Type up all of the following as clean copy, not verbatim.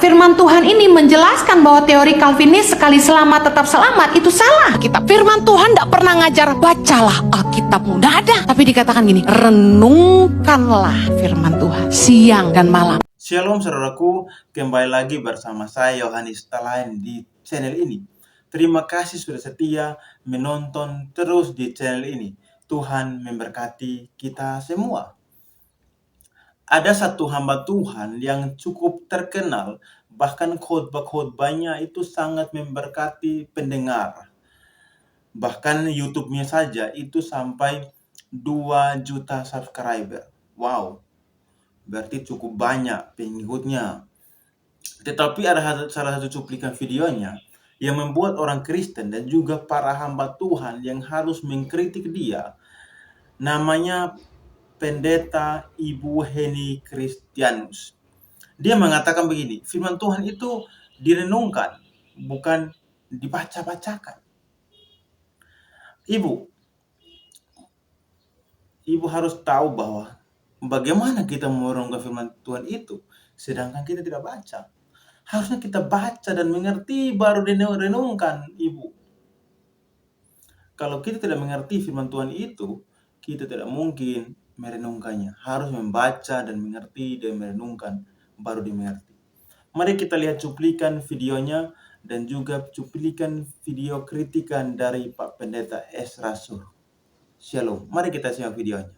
firman Tuhan ini menjelaskan bahwa teori Calvinis sekali selamat tetap selamat itu salah. Kitab firman Tuhan tidak pernah ngajar bacalah Alkitabmu, tidak ada. Tapi dikatakan gini, renungkanlah firman Tuhan siang dan malam. Shalom saudaraku, kembali lagi bersama saya Yohanes Talayan di channel ini. Terima kasih sudah setia menonton terus di channel ini. Tuhan memberkati kita semua. Ada satu hamba Tuhan yang cukup terkenal, bahkan khotbah-khotbahnya itu sangat memberkati pendengar. Bahkan YouTube-nya saja itu sampai 2 juta subscriber. Wow, berarti cukup banyak pengikutnya. Tetapi ada salah satu cuplikan videonya yang membuat orang Kristen dan juga para hamba Tuhan yang harus mengkritik dia. Namanya Pendeta Ibu Heni Kristianus. Dia mengatakan begini, firman Tuhan itu direnungkan, bukan dibaca-bacakan. Ibu harus tahu bahwa bagaimana kita merenungkan firman Tuhan itu, sedangkan kita tidak baca. Harusnya kita baca dan mengerti baru direnungkan, Ibu. Kalau kita tidak mengerti firman Tuhan itu, kita tidak mungkin merenungkannya. Harus membaca dan mengerti dan merenungkan baru dimengerti. Mari kita lihat cuplikan videonya dan juga cuplikan video kritikan dari Pak Pendeta Ezra Sur. Shalom. Mari kita simak videonya.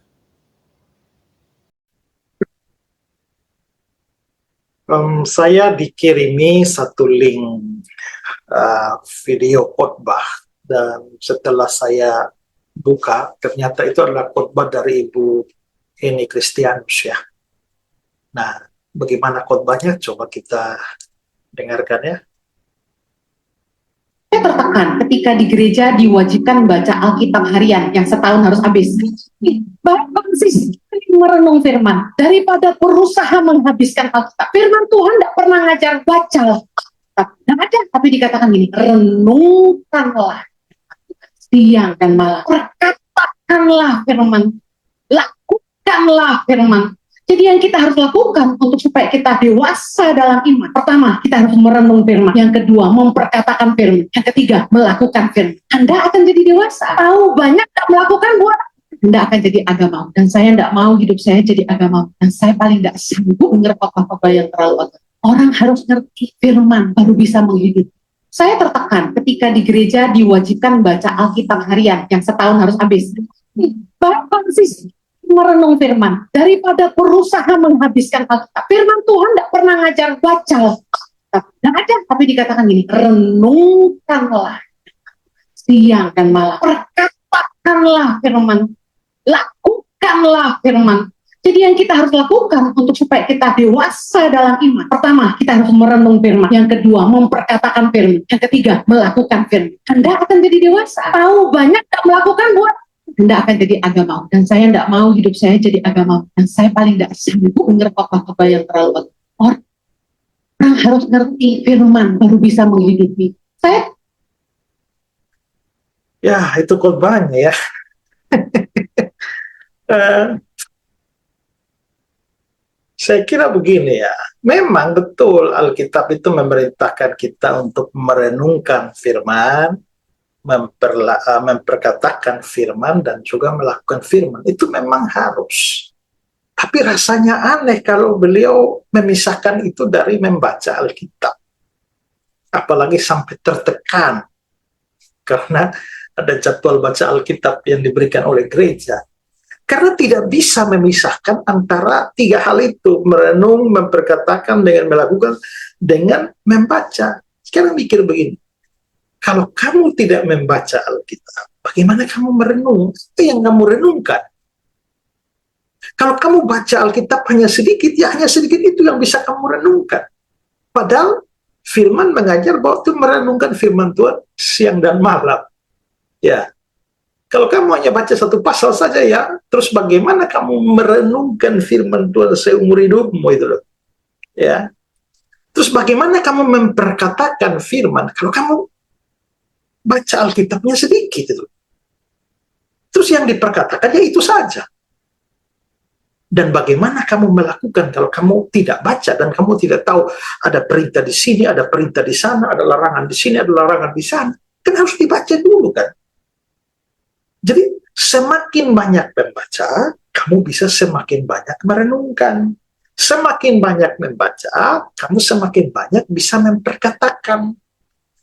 Saya dikirimi satu link video khotbah, dan setelah saya buka, ternyata itu adalah khotbah dari Ibu Heni Kristianus ya. Nah, bagaimana khotbahnya? Coba kita dengarkan ya. Saya tertekan ketika di gereja diwajibkan baca Alkitab harian yang setahun harus habis. Bahkan sih merenung firman daripada berusaha menghabiskan Alkitab. Firman Tuhan tidak pernah ngajar baca Alkitab. Tidak ada, tapi dikatakan gini, renungkanlah siang dan malam. Perkatakanlah firman, lakukanlah firman. Jadi yang kita harus lakukan untuk supaya kita dewasa dalam iman. Pertama, kita harus merenung firman. Yang kedua, memperkatakan firman. Yang ketiga, melakukan firman. Anda akan jadi dewasa. Tahu banyak tak melakukan buat Anda akan jadi agamawan. Dan saya tidak mau hidup saya jadi agamawan. Dan saya paling tidak sanggup dengar apa-apa yang terlalu agama. Orang harus ngerti firman baru bisa menghidupi. Saya tertekan ketika di gereja diwajibkan baca Alkitab harian yang setahun harus habis. Bahkan sih merenung firman daripada berusaha menghabiskan Alkitab. Firman Tuhan tidak pernah ngajar baca Alkitab. Tidak ada, tapi dikatakan gini, renungkanlah siang dan malam. Perkatakanlah firman, lakukanlah firman. Jadi yang kita harus lakukan untuk supaya kita dewasa dalam iman. Pertama, kita harus merenung firman. Yang kedua, memperkatakan firman. Yang ketiga, melakukan firman. Anda akan jadi dewasa. Tahu banyak tak melakukan buat Anda akan jadi agamawan. Dan saya tidak mau hidup saya jadi agamawan. Dan saya paling tidak sanggup dengar apa-apa yang terlalu orang harus ngerti firman baru bisa menghidupi. Ya, itu khotbahnya ya. Saya kira begini ya, memang betul Alkitab itu memerintahkan kita untuk merenungkan firman, memperkatakan firman, dan juga melakukan firman. Itu memang harus. Tapi rasanya aneh kalau beliau memisahkan itu dari membaca Alkitab. Apalagi sampai tertekan. Karena ada jadwal baca Alkitab yang diberikan oleh gereja. Karena tidak bisa memisahkan antara tiga hal itu. Merenung, memperkatakan, dengan melakukan, dengan membaca. Sekarang mikir begini. Kalau kamu tidak membaca Alkitab, bagaimana kamu merenung? Itu yang kamu renungkan. Kalau kamu baca Alkitab hanya sedikit, ya hanya sedikit itu yang bisa kamu renungkan. Padahal firman mengajar bahwa itu merenungkan firman Tuhan siang dan malam. Ya. Kalau kamu hanya baca satu pasal saja ya, terus bagaimana kamu merenungkan firman Tuhan seumur hidupmu itu loh. Ya. Terus bagaimana kamu memperkatakan firman kalau kamu baca Alkitabnya sedikit itu. Terus yang diperkatakan ya itu saja. Dan bagaimana kamu melakukan kalau kamu tidak baca dan kamu tidak tahu ada perintah di sini, ada perintah di sana, ada larangan di sini, ada larangan di sana. Kan harus dibaca dulu kan. Jadi semakin banyak membaca, kamu bisa semakin banyak merenungkan. Semakin banyak membaca, kamu semakin banyak bisa memperkatakan.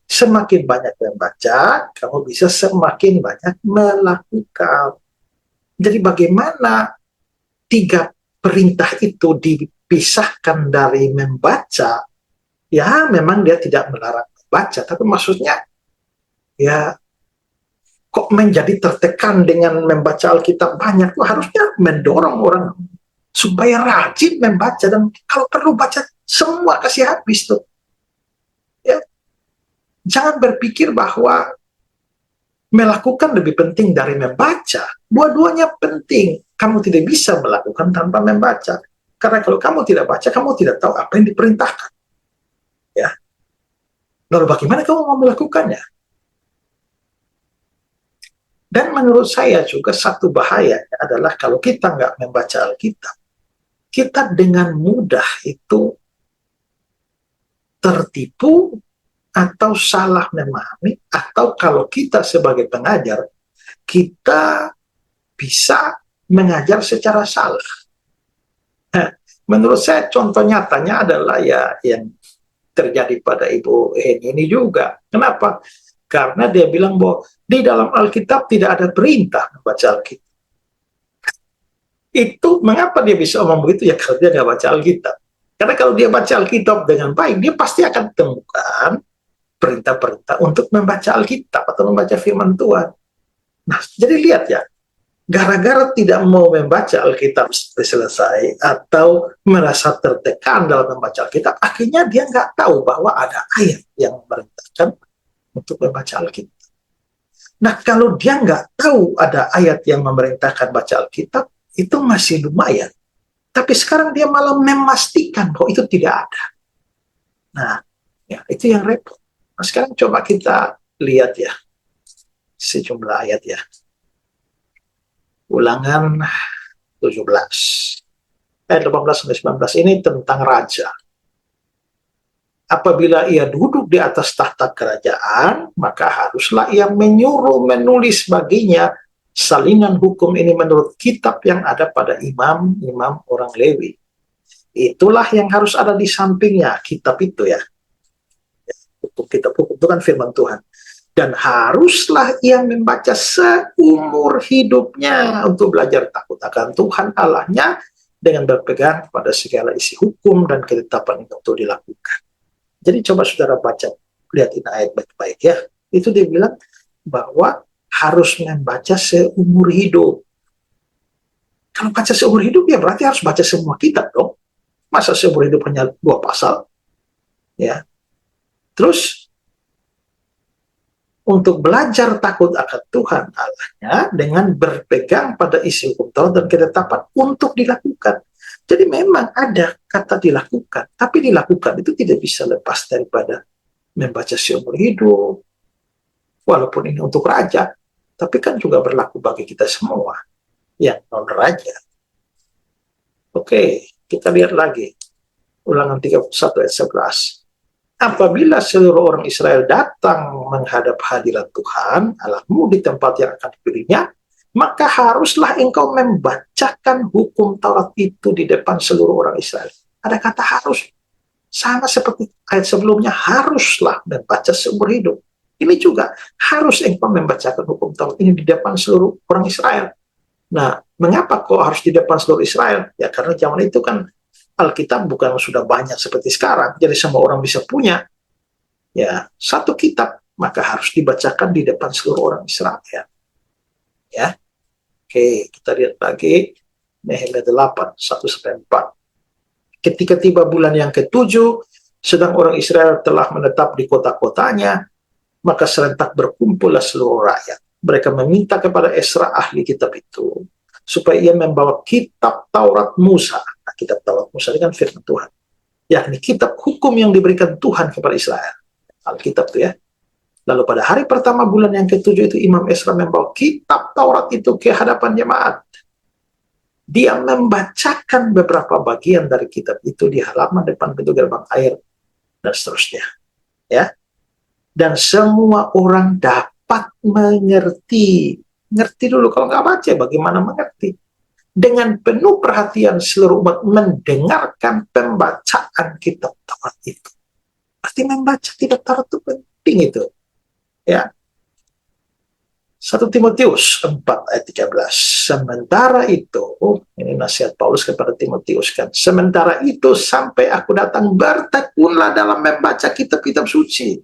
Semakin banyak membaca, kamu bisa semakin banyak melakukan. Jadi bagaimana 3 perintah itu dipisahkan dari membaca? Ya memang dia tidak melarang membaca, tapi maksudnya ya kok menjadi tertekan dengan membaca Alkitab banyak? Tuh harusnya mendorong orang supaya rajin membaca, dan kalau perlu baca semua, kasih habis tuh. Ya, jangan berpikir bahwa melakukan lebih penting dari membaca. Dua-duanya penting. Kamu tidak bisa melakukan tanpa membaca. Karena kalau kamu tidak baca, kamu tidak tahu apa yang diperintahkan. Ya. Lalu bagaimana kamu mau melakukannya? Dan menurut saya juga satu bahaya adalah kalau kita nggak membaca Alkitab, kita dengan mudah itu tertipu atau salah memahami, atau kalau kita sebagai pengajar, kita bisa mengajar secara salah. Nah, menurut saya contoh nyatanya adalah ya yang terjadi pada Ibu Heni ini juga. Kenapa? Karena dia bilang bahwa di dalam Alkitab tidak ada perintah membaca Alkitab. Itu mengapa dia bisa ngomong begitu? Ya kalau dia nggak baca Alkitab. Karena kalau dia baca Alkitab dengan baik, dia pasti akan temukan perintah-perintah untuk membaca Alkitab atau membaca firman Tuhan. Nah, jadi lihat ya, gara-gara tidak mau membaca Alkitab sampai selesai atau merasa tertekan dalam membaca Alkitab, akhirnya dia nggak tahu bahwa ada ayat yang memerintahkan untuk membaca Alkitab. Nah, kalau dia nggak tahu ada ayat yang memerintahkan baca Alkitab, itu masih lumayan. Tapi sekarang dia malah memastikan bahwa itu tidak ada. Nah, ya, itu yang repot. Nah, sekarang coba kita lihat ya sejumlah ayat ya. Ulangan 17 ayat 18-19 ini tentang raja. Apabila ia duduk di atas tahta kerajaan, maka haruslah ia menulis baginya salinan hukum ini menurut kitab yang ada pada imam-imam orang Lewi. Itulah yang harus ada di sampingnya, kitab itu ya. Kitab hukum itu kan firman Tuhan. Dan haruslah ia membaca seumur hidupnya untuk belajar takut akan Tuhan Allahnya dengan berpegang pada segala isi hukum dan ketetapan itu untuk dilakukan. Jadi coba saudara baca, lihat ini ayat baik-baik ya. Itu dia bilang bahwa harus membaca seumur hidup. Kalau baca seumur hidup ya berarti harus baca semua kitab dong. Masa seumur hidup hanya 2 pasal? Ya. Terus untuk belajar takut akan Tuhan Allahnya dengan berpegang pada isi hukum Taurat dan ketetapan untuk dilakukan. Jadi memang ada kata dilakukan, tapi dilakukan itu tidak bisa lepas daripada membaca seumur hidup. Walaupun ini untuk raja, tapi kan juga berlaku bagi kita semua yang non raja. Oke, kita lihat lagi. Ulangan 31 ayat 11. Apabila seluruh orang Israel datang menghadap hadirat Tuhan Allahmu di tempat yang akan dipilihnya, maka haruslah engkau membacakan hukum Taurat itu di depan seluruh orang Israel. Ada kata harus. Sama seperti ayat sebelumnya, haruslah membaca seumur hidup. Ini juga harus engkau membacakan hukum Taurat ini di depan seluruh orang Israel. Nah, mengapa kok harus di depan seluruh Israel? Ya karena zaman itu kan Alkitab bukan sudah banyak seperti sekarang, jadi semua orang bisa punya ya satu kitab, maka harus dibacakan di depan seluruh orang Israel. Ya, oke, kita lihat lagi Nehemia 8, 1-4. Ketika tiba bulan yang ke-7, sedang orang Israel telah menetap di kota-kotanya, maka serentak berkumpullah seluruh rakyat. Mereka meminta kepada Esra ahli kitab itu supaya ia membawa kitab Taurat Musa. Nah, kitab Taurat Musa ini kan firman Tuhan, yakni kitab hukum yang diberikan Tuhan kepada Israel. Alkitab itu ya. Lalu pada hari pertama bulan yang ke-7 itu Imam Esra membawa kitab Taurat itu ke hadapan jemaat. dia membacakan beberapa bagian dari kitab itu di halaman depan pintu gerbang air dan seterusnya, ya. Dan semua orang dapat mengerti. Ngerti dulu, kalau nggak baca bagaimana mengerti? Dengan penuh perhatian seluruh umat mendengarkan pembacaan kitab Taurat itu. Pasti membaca kitab Taurat itu penting itu, ya. 1 Timotius 4 ayat 13. Sementara itu, ini nasihat Paulus kepada Timotius kan. Sementara itu sampai aku datang, bertekunlah dalam membaca kitab-kitab suci.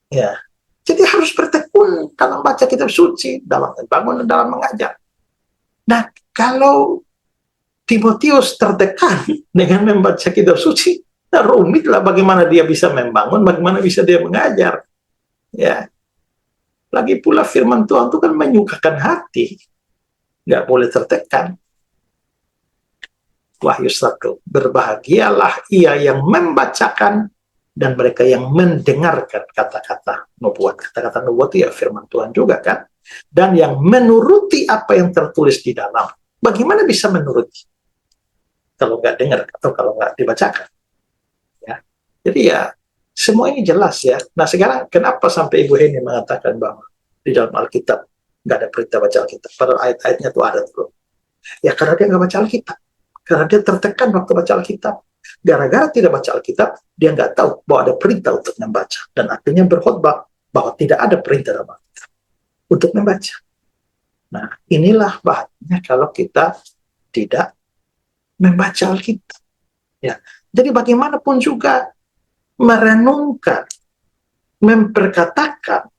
Ya. Jadi harus bertekun dalam baca kitab suci, dalam membangun dan dalam mengajar. Nah, kalau Timotius tertekan dengan membaca kitab suci, nah rumitlah bagaimana dia bisa membangun, bagaimana bisa dia mengajar. Ya. Lagi pula firman Tuhan itu kan menyukakan hati. Nggak boleh tertekan. Wahyu 1. Berbahagialah ia yang membacakan dan mereka yang mendengarkan kata-kata nubuat. Kata-kata nubuat itu ya firman Tuhan juga kan. Dan yang menuruti apa yang tertulis di dalam. Bagaimana bisa menuruti? Kalau nggak dengar atau kalau nggak dibacakan. Ya. Jadi ya, semua ini jelas ya. Nah sekarang kenapa sampai Ibu Heni mengatakan bahwa di dalam Alkitab nggak ada perintah baca Alkitab? Padahal ayat-ayatnya tuh ada tuh. Ya karena dia nggak baca Alkitab. Karena dia tertekan waktu baca Alkitab. Gara-gara tidak baca Alkitab, dia nggak tahu bahwa ada perintah untuk membaca. Dan akhirnya berkhotbah bahwa tidak ada perintah dalam Alkitab untuk membaca. Nah inilah bahayanya kalau kita tidak membaca Alkitab. Ya. Jadi bagaimanapun juga merenungkan, memperkatakan,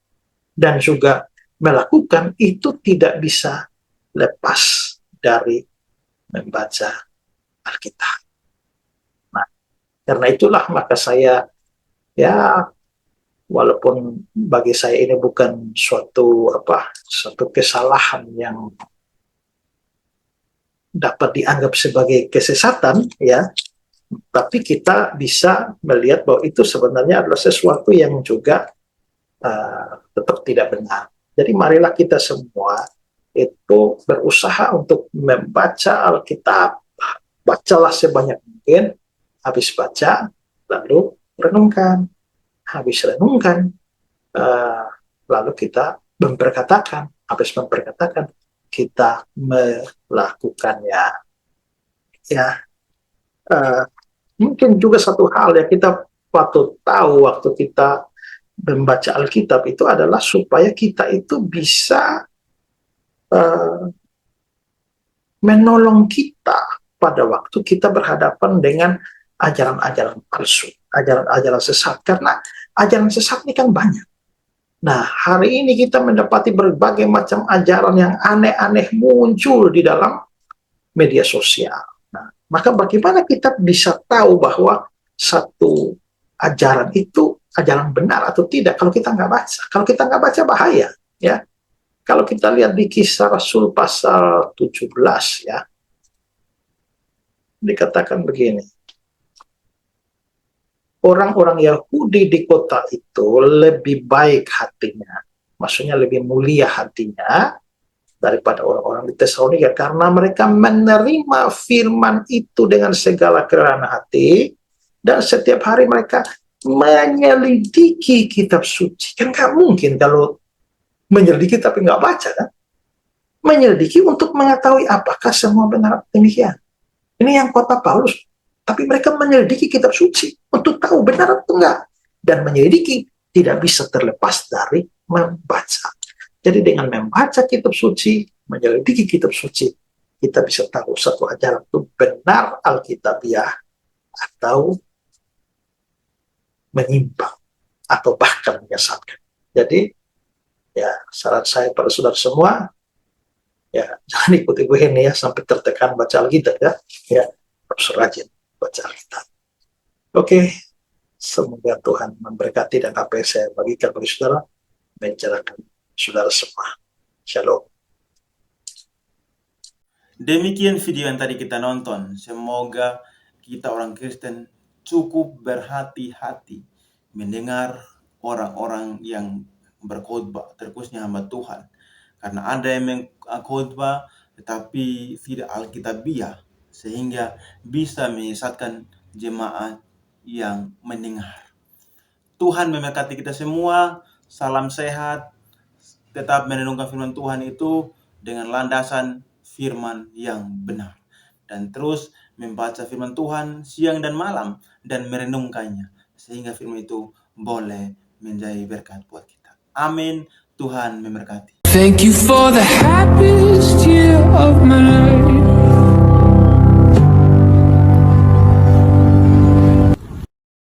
dan juga melakukan itu tidak bisa lepas dari membaca Alkitab. Nah, karena itulah maka saya, ya, walaupun bagi saya ini bukan suatu kesalahan yang dapat dianggap sebagai kesesatan, ya, tapi kita bisa melihat bahwa itu sebenarnya adalah sesuatu yang juga tetap tidak benar. Jadi marilah kita semua itu berusaha untuk membaca Alkitab. Bacalah sebanyak mungkin, habis baca, lalu renungkan. Habis renungkan, lalu kita memperkatakan. Habis memperkatakan, kita melakukannya. Ya, mungkin juga satu hal ya, kita patut tahu waktu kita membaca Alkitab itu adalah supaya kita itu bisa menolong kita pada waktu kita berhadapan dengan ajaran-ajaran palsu, ajaran-ajaran sesat. Karena ajaran sesat ini kan banyak. Nah, hari ini kita mendapati berbagai macam ajaran yang aneh-aneh muncul di dalam media sosial. Nah, maka bagaimana kita bisa tahu bahwa satu ajaran itu ajaran benar atau tidak kalau kita nggak baca? Kalau kita nggak baca bahaya, ya. Kalau kita lihat di Kisah Rasul pasal 17, ya, dikatakan begini. Orang-orang Yahudi di kota itu lebih baik hatinya, maksudnya lebih mulia hatinya daripada orang-orang di Tesalonika karena mereka menerima firman itu dengan segala kerelaan hati dan setiap hari mereka menyelidiki kitab suci. Kan nggak mungkin kalau menyelidiki tapi nggak baca kan? Menyelidiki untuk mengetahui apakah semua benar demikian. Ini yang kota Paulus. Tapi mereka menyelidiki kitab suci untuk tahu benar atau enggak. Dan menyelidiki tidak bisa terlepas dari membaca. Jadi dengan membaca kitab suci, menyelidiki kitab suci, kita bisa tahu satu ajaran itu benar Alkitabiah atau menyimpang atau bahkan menyesatkan. Jadi ya saran saya pada saudara semua, ya jangan ikuti gue ini ya sampai tertekan baca Alkitab ya. Ya harus rajin baca Alkitab. Oke, semoga Tuhan memberkati dan apa yang saya bagikan bagi saudara mencerahkan saudara semua. Shalom. Demikian video yang tadi kita nonton. Semoga kita orang Kristen cukup berhati-hati mendengar orang-orang yang berkhotbah, terkhususnya hamba Tuhan. Karena ada yang mengkhotbah tetapi tidak alkitabiah, sehingga bisa menyesatkan jemaat yang mendengar. Tuhan memberkati kita semua. Salam sehat. Tetap merenungkan firman Tuhan itu dengan landasan firman yang benar. Dan terus membaca firman Tuhan siang dan malam dan merenungkannya. Sehingga firman itu boleh menjadi berkat buat kita. Amin. Tuhan memberkati. Thank you for the happiest year of my life.